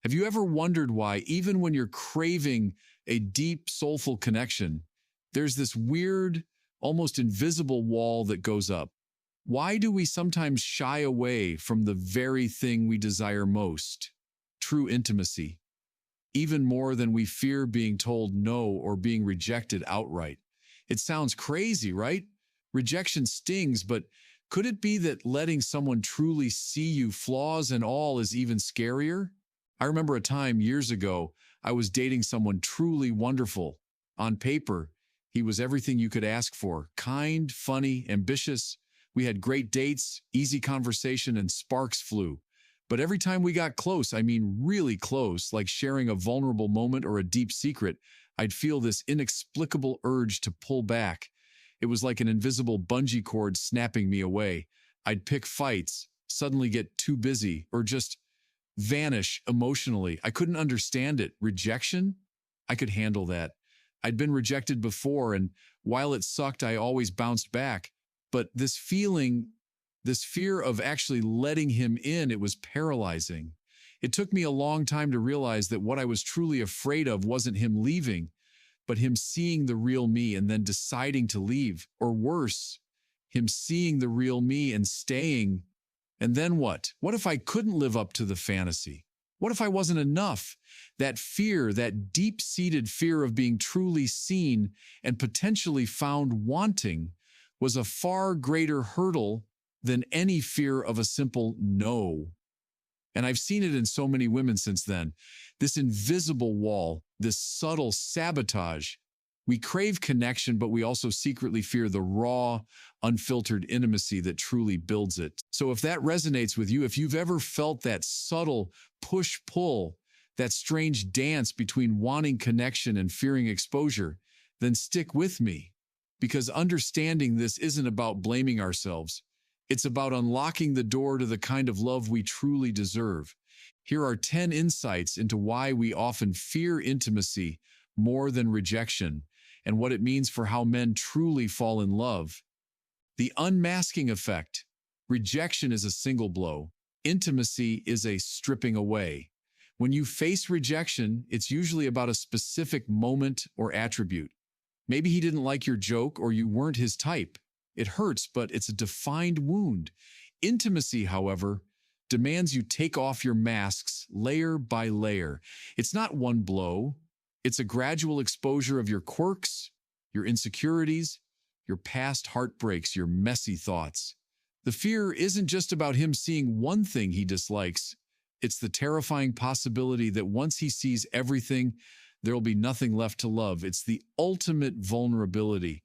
Have you ever wondered why, even when you're craving a deep, soulful connection, there's this weird, almost invisible wall that goes up? Why do we sometimes shy away from the very thing we desire most? True intimacy, even more than we fear being told no or being rejected outright. It sounds crazy, right? Rejection stings, but could it be that letting someone truly see you, flaws and all, is even scarier? I remember a time years ago, I was dating someone truly wonderful. On paper, he was everything you could ask for: kind, funny, ambitious. We had great dates, easy conversation, and sparks flew. But every time we got close, I mean really close, like sharing a vulnerable moment or a deep secret, I'd feel this inexplicable urge to pull back. It was like an invisible bungee cord snapping me away. I'd pick fights, suddenly get too busy, or just vanish emotionally. I couldn't understand it. Rejection? I could handle that. I'd been rejected before, and while it sucked, I always bounced back. But this feeling, this fear of actually letting him in, it was paralyzing. It took me a long time to realize that what I was truly afraid of wasn't him leaving, but him seeing the real me and then deciding to leave. Or worse, him seeing the real me and staying. And then what? What if I couldn't live up to the fantasy? What if I wasn't enough? That fear, that deep-seated fear of being truly seen and potentially found wanting, was a far greater hurdle than any fear of a simple no. And I've seen it in so many women since then. This invisible wall, this subtle sabotage. We crave connection, but we also secretly fear the raw, unfiltered intimacy that truly builds it. So if that resonates with you, if you've ever felt that subtle push-pull, that strange dance between wanting connection and fearing exposure, then stick with me. Because understanding this isn't about blaming ourselves. It's about unlocking the door to the kind of love we truly deserve. Here are 10 insights into why we often fear intimacy more than rejection, and what it means for how men truly fall in love. The unmasking effect. Rejection is a single blow. Intimacy is a stripping away. When you face rejection, it's usually about a specific moment or attribute. Maybe he didn't like your joke or you weren't his type. It hurts, but it's a defined wound. Intimacy, however, demands you take off your masks layer by layer. It's not one blow. It's a gradual exposure of your quirks, your insecurities, your past heartbreaks, your messy thoughts. The fear isn't just about him seeing one thing he dislikes. It's the terrifying possibility that once he sees everything, there will be nothing left to love. It's the ultimate vulnerability.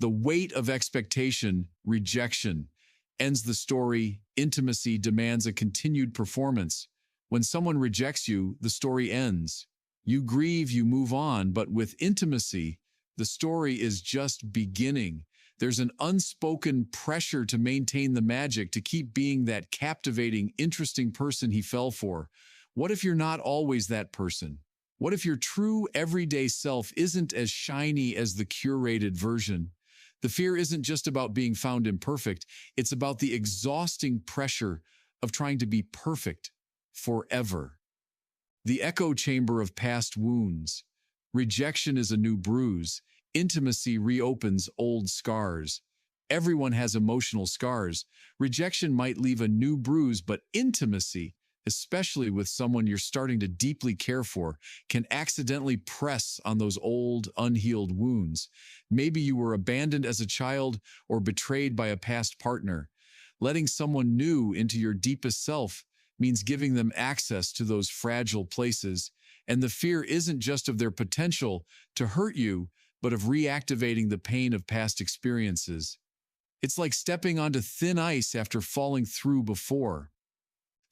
The weight of expectation, rejection, ends the story. Intimacy demands a continued performance. When someone rejects you, the story ends. You grieve, you move on, but with intimacy, the story is just beginning. There's an unspoken pressure to maintain the magic, to keep being that captivating, interesting person he fell for. What if you're not always that person? What if your true everyday self isn't as shiny as the curated version? The fear isn't just about being found imperfect. It's about the exhausting pressure of trying to be perfect forever. The echo chamber of past wounds. Rejection is a new bruise. Intimacy reopens old scars. Everyone has emotional scars. Rejection might leave a new bruise, but intimacy, especially with someone you're starting to deeply care for, can accidentally press on those old, unhealed wounds. Maybe you were abandoned as a child or betrayed by a past partner. Letting someone new into your deepest self means giving them access to those fragile places, and the fear isn't just of their potential to hurt you, but of reactivating the pain of past experiences. It's like stepping onto thin ice after falling through before.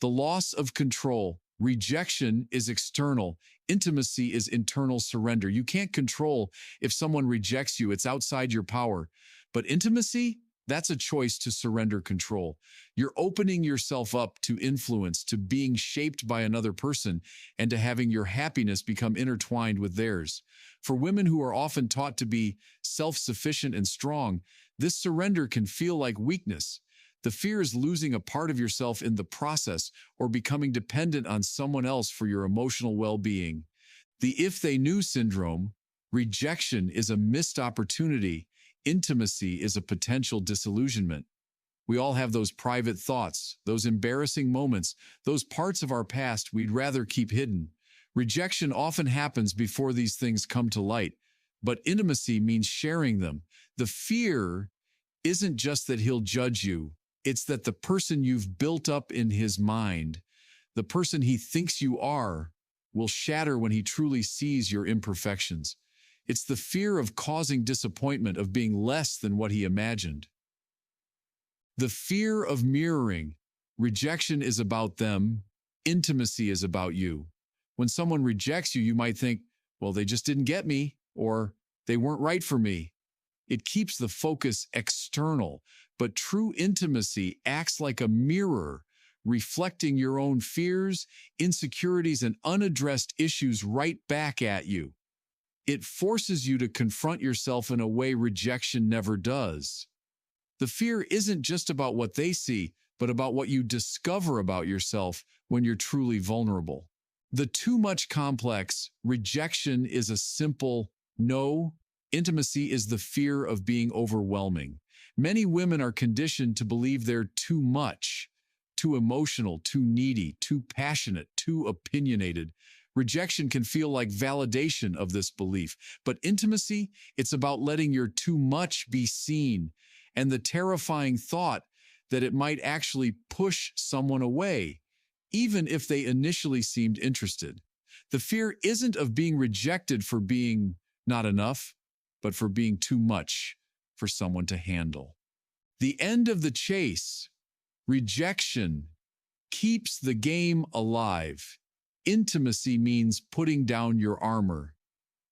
The loss of control. Rejection is external. Intimacy is internal surrender. You can't control if someone rejects you. It's outside your power. But intimacy? That's a choice to surrender control. You're opening yourself up to influence, to being shaped by another person, and to having your happiness become intertwined with theirs. For women who are often taught to be self-sufficient and strong, this surrender can feel like weakness. The fear is losing a part of yourself in the process or becoming dependent on someone else for your emotional well-being. The if they knew syndrome, rejection is a missed opportunity, intimacy is a potential disillusionment. We all have those private thoughts, those embarrassing moments, those parts of our past we'd rather keep hidden. Rejection often happens before these things come to light, but intimacy means sharing them. The fear isn't just that he'll judge you, it's that the person you've built up in his mind, the person he thinks you are, will shatter when he truly sees your imperfections. It's the fear of causing disappointment, of being less than what he imagined. The fear of mirroring. Rejection is about them. Intimacy is about you. When someone rejects you, you might think, well, they just didn't get me, or they weren't right for me. It keeps the focus external, but true intimacy acts like a mirror, reflecting your own fears, insecurities, and unaddressed issues right back at you. It forces you to confront yourself in a way rejection never does. The fear isn't just about what they see, but about what you discover about yourself when you're truly vulnerable. The too much complex. Rejection is a simple no. Intimacy is the fear of being overwhelming. Many women are conditioned to believe they're too much, too emotional, too needy, too passionate, too opinionated. Rejection can feel like validation of this belief, but intimacy, it's about letting your too much be seen, and the terrifying thought that it might actually push someone away, even if they initially seemed interested. The fear isn't of being rejected for being not enough, but for being too much for someone to handle. The end of the chase. Rejection keeps the game alive. Intimacy means putting down your armor.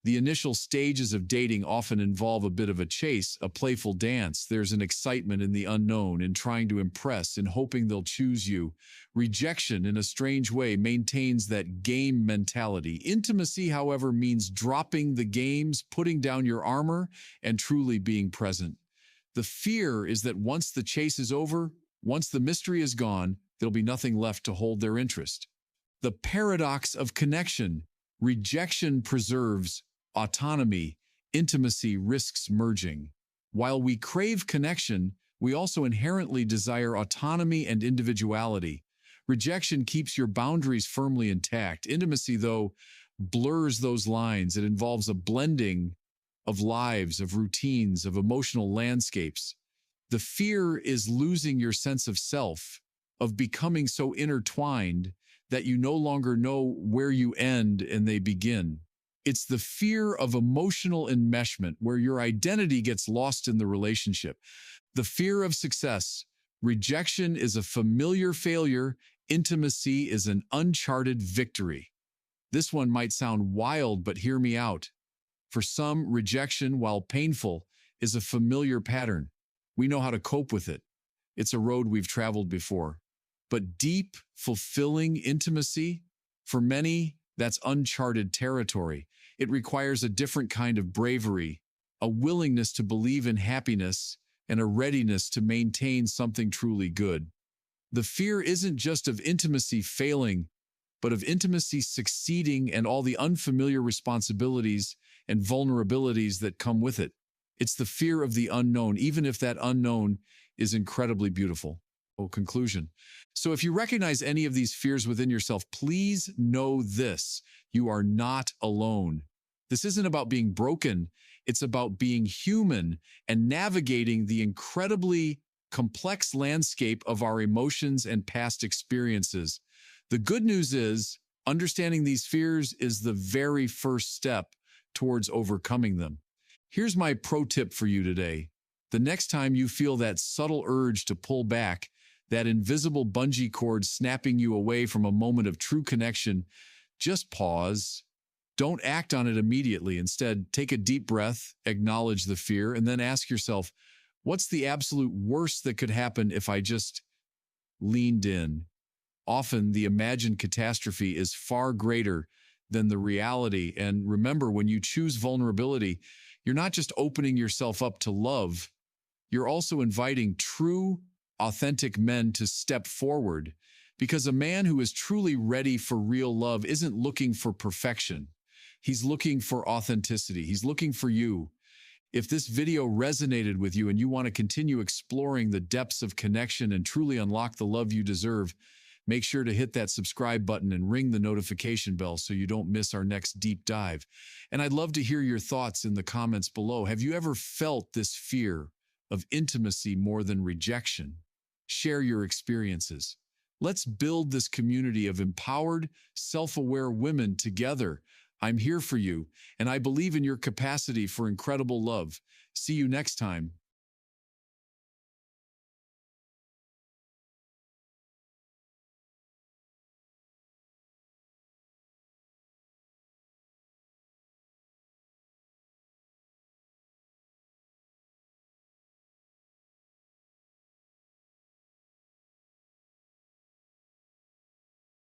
The initial stages of dating often involve a bit of a chase, a playful dance. There's an excitement in the unknown, in trying to impress, in hoping they'll choose you. Rejection, in a strange way, maintains that game mentality. Intimacy, however, means dropping the games, putting down your armor, and truly being present. The fear is that once the chase is over, once the mystery is gone, there'll be nothing left to hold their interest. The paradox of connection. Rejection preserves autonomy. Intimacy risks merging. While we crave connection, we also inherently desire autonomy and individuality. Rejection keeps your boundaries firmly intact. Intimacy, though, blurs those lines. It involves a blending of lives, of routines, of emotional landscapes. The fear is losing your sense of self, of becoming so intertwined that you no longer know where you end and they begin. It's the fear of emotional enmeshment, where your identity gets lost in the relationship. The fear of success. Rejection is a familiar failure. Intimacy is an uncharted victory. This one might sound wild, but hear me out. For some, rejection, while painful, is a familiar pattern. We know how to cope with it. It's a road we've traveled before. But deep, fulfilling intimacy, for many, that's uncharted territory. It requires a different kind of bravery, a willingness to believe in happiness, and a readiness to maintain something truly good. The fear isn't just of intimacy failing, but of intimacy succeeding and all the unfamiliar responsibilities and vulnerabilities that come with it. It's the fear of the unknown, even if that unknown is incredibly beautiful. Conclusion. So if you recognize any of these fears within yourself, please know this: you are not alone. This isn't about being broken. It's about being human and navigating the incredibly complex landscape of our emotions and past experiences. The good news is, understanding these fears is the very first step towards overcoming them. Here's my pro tip for you today. The next time you feel that subtle urge to pull back, that invisible bungee cord snapping you away from a moment of true connection, just pause. Don't act on it immediately. Instead, take a deep breath, acknowledge the fear, and then ask yourself, what's the absolute worst that could happen if I just leaned in? Often, the imagined catastrophe is far greater than the reality. And remember, when you choose vulnerability, you're not just opening yourself up to love, you're also inviting true, authentic men to step forward, because a man who is truly ready for real love isn't looking for perfection. He's looking for authenticity. He's looking for you. If this video resonated with you and you want to continue exploring the depths of connection and truly unlock the love you deserve, make sure to hit that subscribe button and ring the notification bell so you don't miss our next deep dive. And I'd love to hear your thoughts in the comments below. Have you ever felt this fear of intimacy more than rejection? Share your experiences. Let's build this community of empowered, self-aware women together. I'm here for you, and I believe in your capacity for incredible love. See you next time.